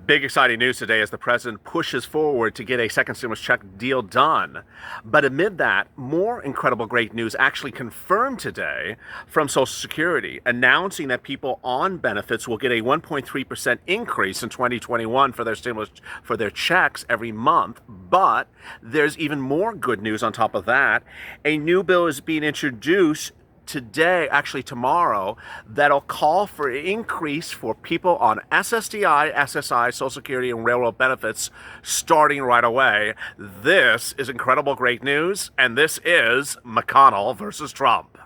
Big exciting news today as the president pushes forward to get a second stimulus check deal done. But amid that, more incredible great news actually confirmed today from Social Security, announcing that people on benefits will get a 1.3% increase in 2021 for their stimulus for their checks every month. But there's even more good news on top of that. A new bill is being introduced today, actually tomorrow, that'll call for an increase for people on SSDI, SSI, Social Security, and railroad benefits starting right away. This is incredible great news, and this is McConnell versus Trump.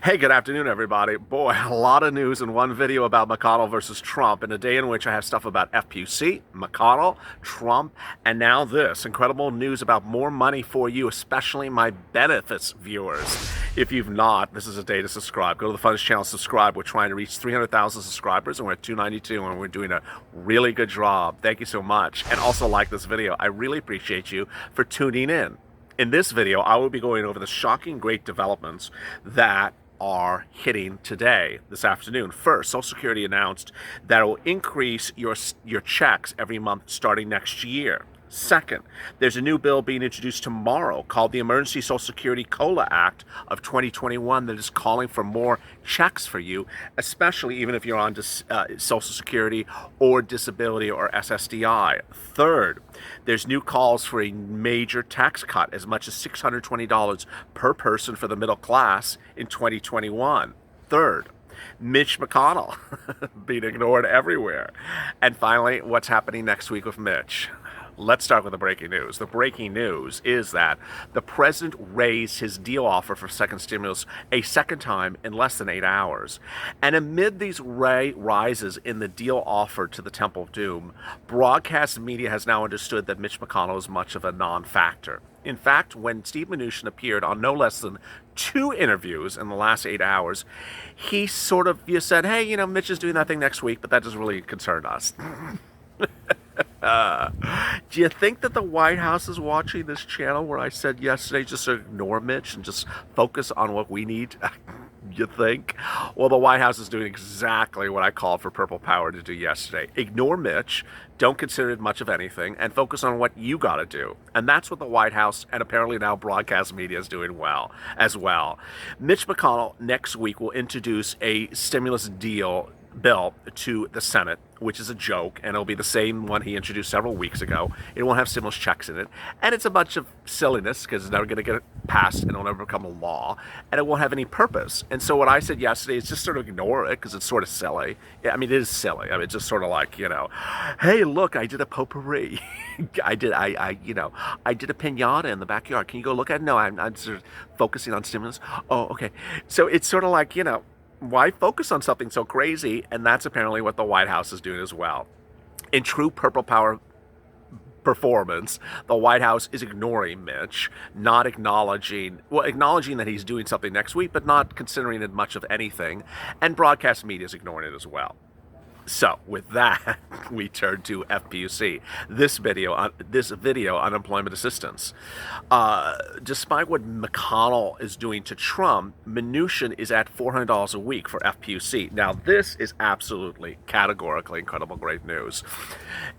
Hey, good afternoon, everybody. Boy, a lot of news in one video about McConnell versus Trump in a day in which I have stuff about FPUC, McConnell, Trump, and now this incredible news about more money for you, especially my benefits viewers. If you've not, this is a day to subscribe. Go to the Funds channel, subscribe. We're trying to reach 300,000 subscribers, and we're at 292, and we're doing a really good job. Thank you so much. And also like this video. I really appreciate you for tuning in. In this video, I will be going over the shocking great developments that are hitting today, this afternoon. First, Social Security announced that it will increase your checks every month starting next year. Second, there's a new bill being introduced tomorrow called the Emergency Social Security COLA Act of 2021 that is calling for more checks for you, especially even if you're on Social Security or disability or SSDI. Third, there's new calls for a major tax cut, as much as $620 per person for the middle class in 2021. Third, Mitch McConnell being ignored everywhere. And finally, what's happening next week with Mitch? Let's start with the breaking news. The breaking news is that the president raised his deal offer for second stimulus a second time in less than 8 hours. And amid these rises in the deal offer to the Temple of Doom, broadcast media has now understood that Mitch McConnell is much of a non-factor. In fact, when Steve Mnuchin appeared on no less than 2 interviews in the last 8 hours, he sort of said, hey, Mitch is doing that thing next week, but that doesn't really concern us. Do you think that the White House is watching this channel where I said yesterday just ignore Mitch and just focus on what we need? You think? Well, the White House is doing exactly what I called for Purple Power to do yesterday. Ignore Mitch, don't consider it much of anything, and focus on what you got to do. And that's what the White House and apparently now broadcast media is doing well as well. Mitch McConnell next week will introduce a stimulus bill to the Senate, which is a joke, and it'll be the same one he introduced several weeks ago. It won't have stimulus checks in it, and it's a bunch of silliness because it's never going to get passed and it'll never become a law, and it won't have any purpose. And so what I said yesterday is just sort of ignore it because it's sort of silly. I mean, it is silly. I mean, it's just sort of like, hey, look, I did a potpourri. I did a piñata in the backyard. Can you go look at it? No, I'm sort of focusing on stimulus. Oh, okay. So it's sort of like, why focus on something so crazy? And that's apparently what the White House is doing as well. In true Purple Power performance, the White House is ignoring Mitch, not acknowledging that he's doing something next week, but not considering it much of anything. And broadcast media is ignoring it as well. So with that, we turn to FPUC. This video, unemployment assistance. Despite what McConnell is doing to Trump, Mnuchin is at $400 a week for FPUC. Now, this is absolutely, categorically incredible great news.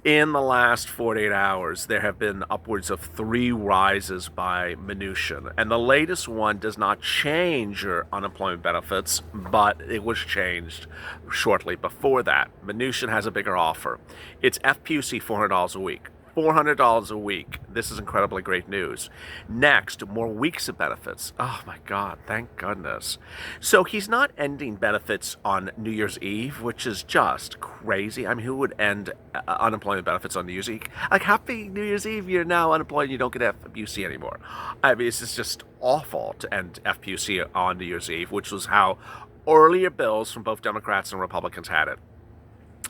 In the last 48 hours, there have been upwards of 3 rises by Mnuchin. And the latest one does not change your unemployment benefits, but it was changed shortly before that. Mnuchin has a bigger offer. It's FPUC $400 a week. $400 a week. This is incredibly great news. Next, more weeks of benefits. Oh my God, thank goodness. So he's not ending benefits on New Year's Eve, which is just crazy. I mean, who would end unemployment benefits on New Year's Eve? Like, happy New Year's Eve, you're now unemployed and you don't get FPUC anymore. I mean, it's just awful to end FPUC on New Year's Eve, which was how earlier bills from both Democrats and Republicans had it.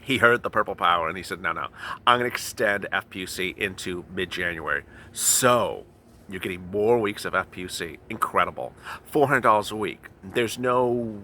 He heard the purple power and he said, no, I'm going to extend FPUC into mid-January. So you're getting more weeks of FPUC. Incredible. $400 a week. There's no,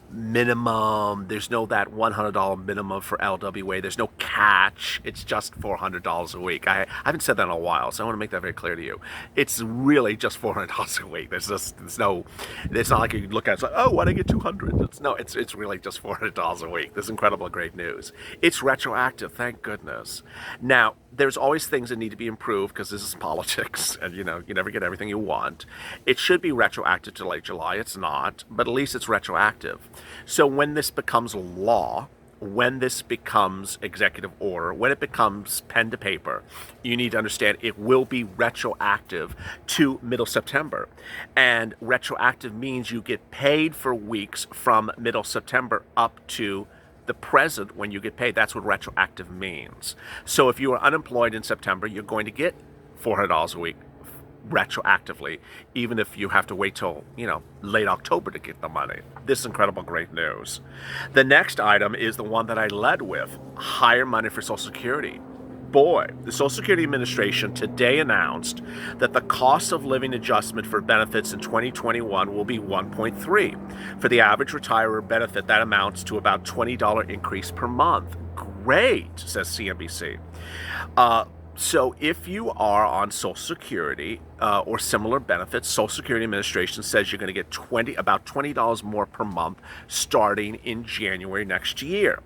minimum. There's no that $100 minimum for LWA. There's no catch. It's just $400 a week. I haven't said that in a while, so I want to make that very clear to you. It's really just $400 a week. It's not like you look at it, it's like, oh, why did I get 200? It's really just $400 a week. This is incredible, great news. It's retroactive, thank goodness. Now, there's always things that need to be improved because this is politics and you never get everything you want. It should be retroactive to late July. It's not, but at least it's retroactive. So when this becomes law, when this becomes executive order, when it becomes pen to paper, you need to understand it will be retroactive to middle September. And retroactive means you get paid for weeks from middle September up to the present when you get paid. That's what retroactive means. So if you are unemployed in September, you're going to get $400 a week retroactively, even if you have to wait till, late October to get the money. This is incredible, great news. The next item is the one that I led with, higher money for Social Security. Boy, the Social Security Administration today announced that the cost of living adjustment for benefits in 2021 will be 1.3. For the average retirer benefit, that amounts to about $20 increase per month. Great, says CNBC. So if you are on Social Security or similar benefits, Social Security Administration says you're going to get about $20 more per month starting in January next year.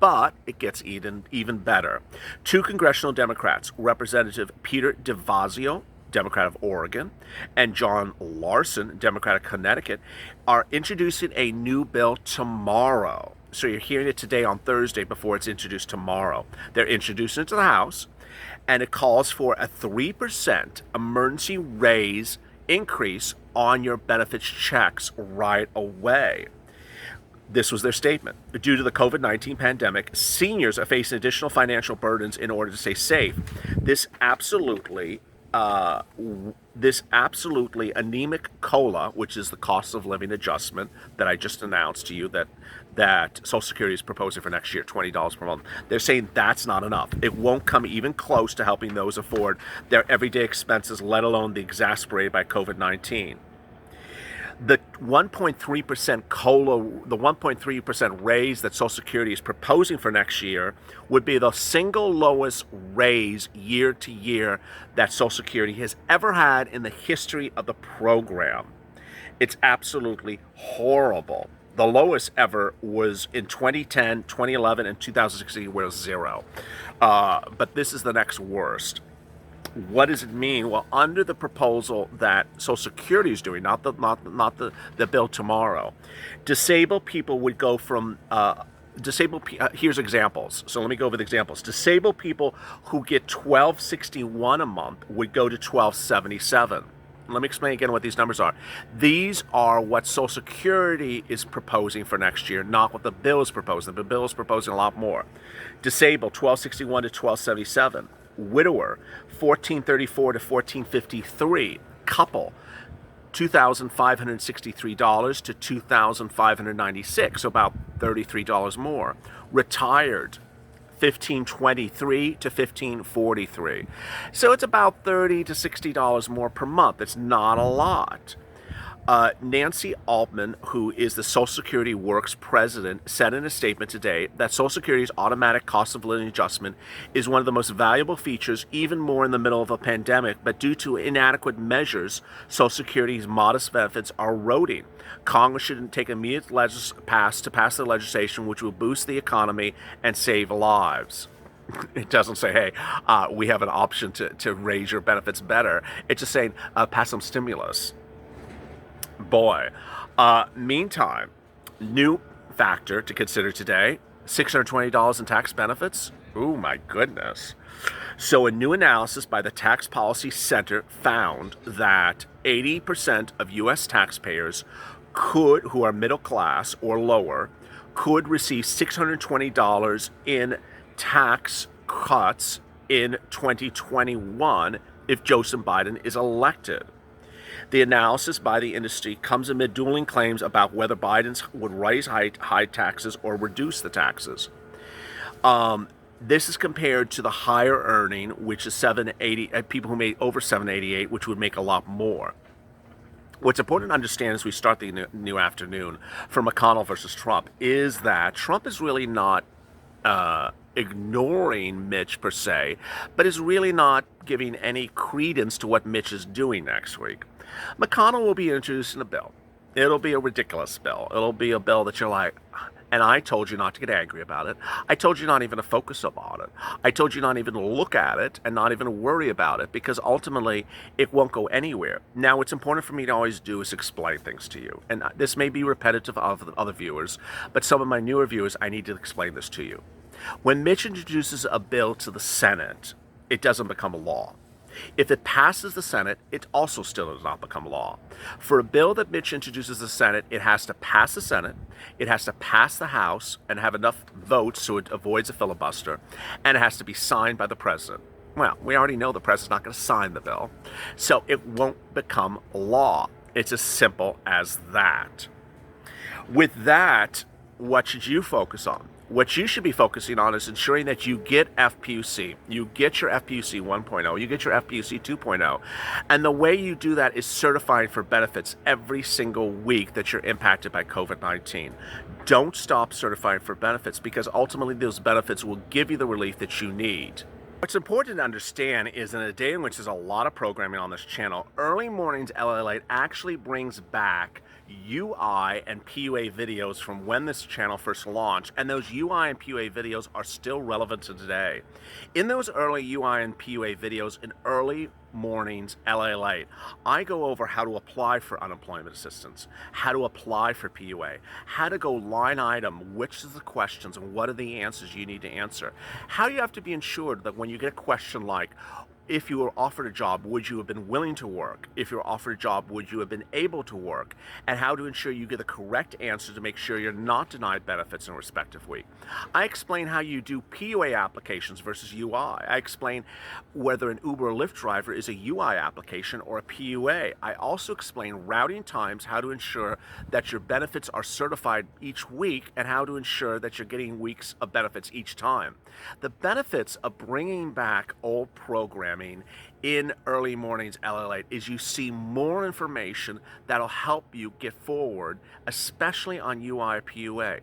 But it gets even better. Two congressional Democrats, Representative Peter DeVazio, Democrat of Oregon, and John Larson, Democrat of Connecticut, are introducing a new bill tomorrow. So you're hearing it today on Thursday before it's introduced tomorrow. They're introducing it to the House, and it calls for a 3% emergency raise increase on your benefits checks right away. This was their statement. Due to the COVID-19 pandemic, seniors are facing additional financial burdens in order to stay safe. This absolutely anemic COLA, which is the cost of living adjustment that I just announced to you that Social Security is proposing for next year, $20 per month. They're saying that's not enough. It won't come even close to helping those afford their everyday expenses, let alone the exacerbated by COVID-19. The 1.3% COLA, the 1.3% raise that Social Security is proposing for next year would be the single lowest raise year to year that Social Security has ever had in the history of the program. It's absolutely horrible. The lowest ever was in 2010, 2011, and 2016, where it was zero. But this is the next worst. What does it mean? Well, under the proposal that Social Security is doing, not the bill tomorrow, disabled people would go from here's examples. So let me go over the examples. Disabled people who get $1,261 a month would go to $1,277. Let me explain again what these numbers are. These are what Social Security is proposing for next year, not what the bill is proposing. The bill is proposing a lot more. Disabled, $1,261 to $1,277. Widower, $1,434 to $1,453. Couple, $2,563 to $2,596, so about $33 more. Retired, $1,523 to $1,543. So it's about $30 to $60 more per month. It's not a lot. Nancy Altman, who is the Social Security Works president, said in a statement today that Social Security's automatic cost of living adjustment is one of the most valuable features, even more in the middle of a pandemic, but due to inadequate measures, Social Security's modest benefits are eroding. Congress should take immediate pass the legislation which will boost the economy and save lives. It doesn't say, hey, we have an option to raise your benefits better. It's just saying, pass some stimulus. Boy. Meantime, new factor to consider today, $620 in tax benefits. Oh my goodness. So a new analysis by the Tax Policy Center found that 80% of U.S. taxpayers who are middle class or lower, could receive $620 in tax cuts in 2021 if Joseph Biden is elected. The analysis by the industry comes amid dueling claims about whether Biden would raise high taxes or reduce the taxes. This is compared to the higher earning, which is 780, people who made over 788, which would make a lot more. What's important to understand as we start the new afternoon for McConnell versus Trump is that Trump is really not ignoring Mitch per se, but is really not giving any credence to what Mitch is doing next week. McConnell will be introducing a bill. It'll be a ridiculous bill. It'll be a bill that you're like, and I told you not to get angry about it. I told you not even to focus upon it. I told you not even to look at it and not even to worry about it, because ultimately it won't go anywhere. Now, what's important for me to always do is explain things to you. And this may be repetitive of other viewers, but some of my newer viewers, I need to explain this to you. When Mitch introduces a bill to the Senate, it doesn't become a law. If it passes the Senate, it also still does not become law. For a bill that Mitch introduces to the Senate, it has to pass the Senate, it has to pass the House and have enough votes so it avoids a filibuster, and it has to be signed by the president. Well, we already know the president's not going to sign the bill, so it won't become law. It's as simple as that. With that, what should you focus on? What you should be focusing on is ensuring that you get FPUC, you get your FPUC 1.0, you get your FPUC 2.0, and the way you do that is certifying for benefits every single week that you're impacted by COVID-19. Don't stop certifying for benefits, because ultimately those benefits will give you the relief that you need. What's important to understand is in a day in which there's a lot of programming on this channel, Early Mornings LALATE actually brings back UI and PUA videos from when this channel first launched, and those UI and PUA videos are still relevant to today. In those early UI and PUA videos in Early Mornings LALATE, I go over how to apply for unemployment assistance, how to apply for PUA, how to go line item, which is the questions and what are the answers you need to answer, how you have to be ensured that when you get a question like, if you were offered a job, would you have been willing to work? If you were offered a job, would you have been able to work? And how to ensure you get the correct answer to make sure you're not denied benefits in a respective week. I explain how you do PUA applications versus UI. I explain whether an Uber or Lyft driver is a UI application or a PUA. I also explain routing times, how to ensure that your benefits are certified each week, and how to ensure that you're getting weeks of benefits each time. The benefits of bringing back old programs in Early Mornings LALATE is you see more information that'll help you get forward, especially on UI or PUA.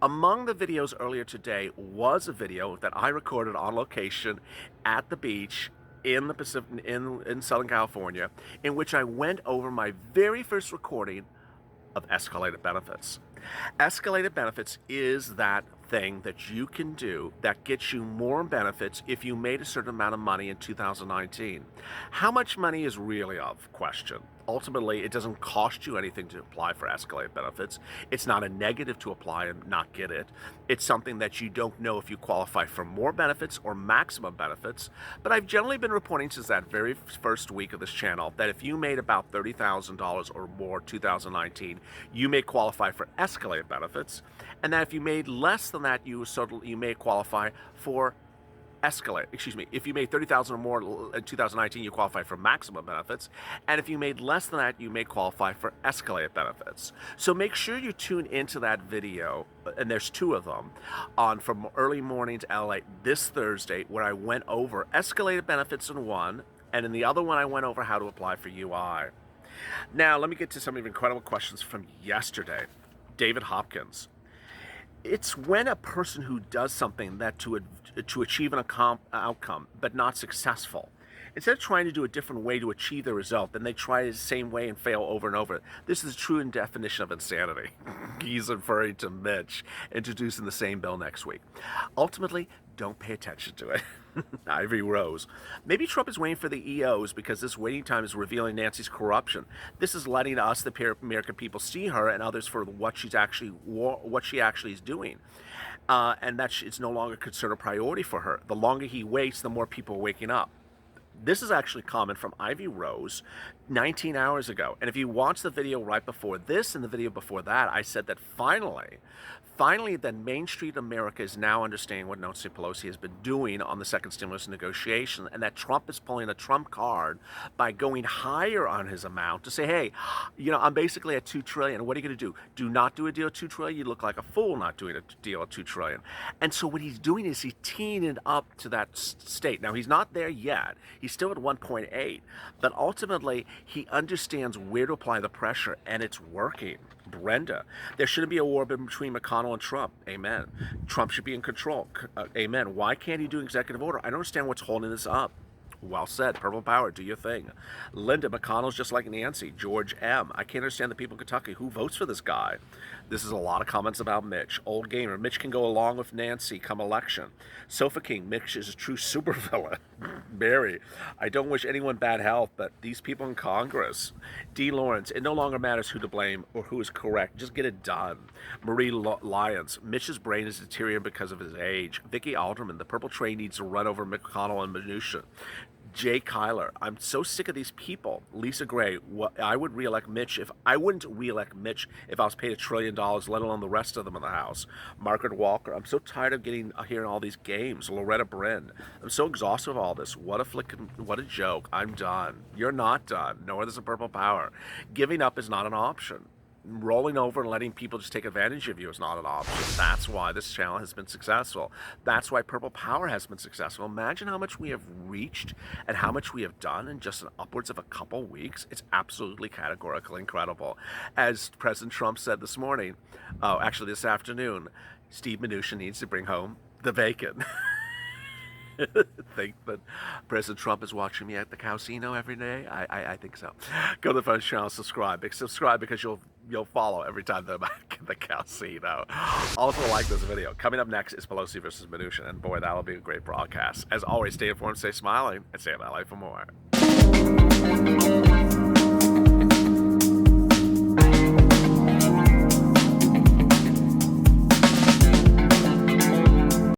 Among the videos earlier today was a video that I recorded on location at the beach in the Pacific, in Southern California, in which I went over my very first recording of escalated benefits. Escalated benefits is that thing that you can do that gets you more benefits if you made a certain amount of money in 2019. How much money is really of question? Ultimately, it doesn't cost you anything to apply for escalated benefits. It's not a negative to apply and not get it. It's something that you don't know if you qualify for more benefits or maximum benefits. But I've generally been reporting since that very first week of this channel that if you made about $30,000 or more 2019, you may qualify for escalated benefits. And that if you made less than that, you may qualify for if you made $30,000 or more in 2019, you qualify for maximum benefits. And if you made less than that, you may qualify for escalated benefits. So make sure you tune into that video, and there's two of them, from Early Mornings LA this Thursday, where I went over escalated benefits in one, and in the other one I went over how to apply for UI. Now, let me get to some of the incredible questions from yesterday. David Hopkins. It's when a person who does something that to achieve an outcome but not successful, instead of trying to do a different way to achieve the result, then they try the same way and fail over and over. This is the true definition of insanity. He's referring to Mitch introducing the same bill next week. Ultimately, don't pay attention to it. Ivy Rose. Maybe Trump is waiting for the EOs because this waiting time is revealing Nancy's corruption. This is letting us, the American people, see her and others for what she actually is doing. And that it's no longer considered a priority for her. The longer he waits, the more people are waking up. This is actually a comment from Ivy Rose 19 hours ago. And if you watch the video right before this and the video before that, I said that finally, that Main Street America is now understanding what Nancy Pelosi has been doing on the second stimulus negotiation, and that Trump is pulling a Trump card by going higher on his amount to say, hey, I'm basically at $2 trillion. What are you going to do? Do not do a deal at $2 trillion? You look like a fool not doing a deal at $2 trillion. And so what he's doing is he's teeing it up to that state. Now, he's not there yet. He's still at 1.8. But ultimately, he understands where to apply the pressure, and it's working. Brenda, there shouldn't be a war between McConnell and Trump. Amen. Trump should be in control. Amen. Why can't he do executive order? I don't understand what's holding this up. Well said. Purple Power, do your thing. Linda, McConnell's just like Nancy. George M. I can't understand the people in Kentucky. Who votes for this guy? This is a lot of comments about Mitch. Old gamer. Mitch can go along with Nancy come election. Sofa King. Mitch is a true supervillain. Mary, I don't wish anyone bad health, but these people in Congress. D. Lawrence, it no longer matters who to blame or who is correct. Just get it done. Marie Lyons, Mitch's brain is deteriorating because of his age. Vicky Alderman, the purple train needs to run over McConnell and Mnuchin. Jay Kyler, I'm so sick of these people. Lisa Gray, I wouldn't re-elect Mitch if I was paid $1 trillion, let alone the rest of them in the House. Margaret Walker, I'm so tired of hearing all these games. Loretta Bryn, I'm so exhausted of all this. What a joke. I'm done. You're not done. Nor is the Purple Power. Giving up is not an option. Rolling over and letting people just take advantage of you is not an option. That's why this channel has been successful. That's why Purple Power has been successful. Imagine how much we have reached and how much we have done in just upwards of a couple weeks. It's absolutely categorically incredible. As President Trump said this afternoon, Steve Mnuchin needs to bring home the bacon. Think that President Trump is watching me at the casino every day? I think so. Go to the first channel, subscribe because you'll follow every time they're back at the casino. Also like this video. Coming up next is Pelosi versus Mnuchin, and boy, that'll be a great broadcast. As always, stay informed, stay smiling, and stay in LA for more.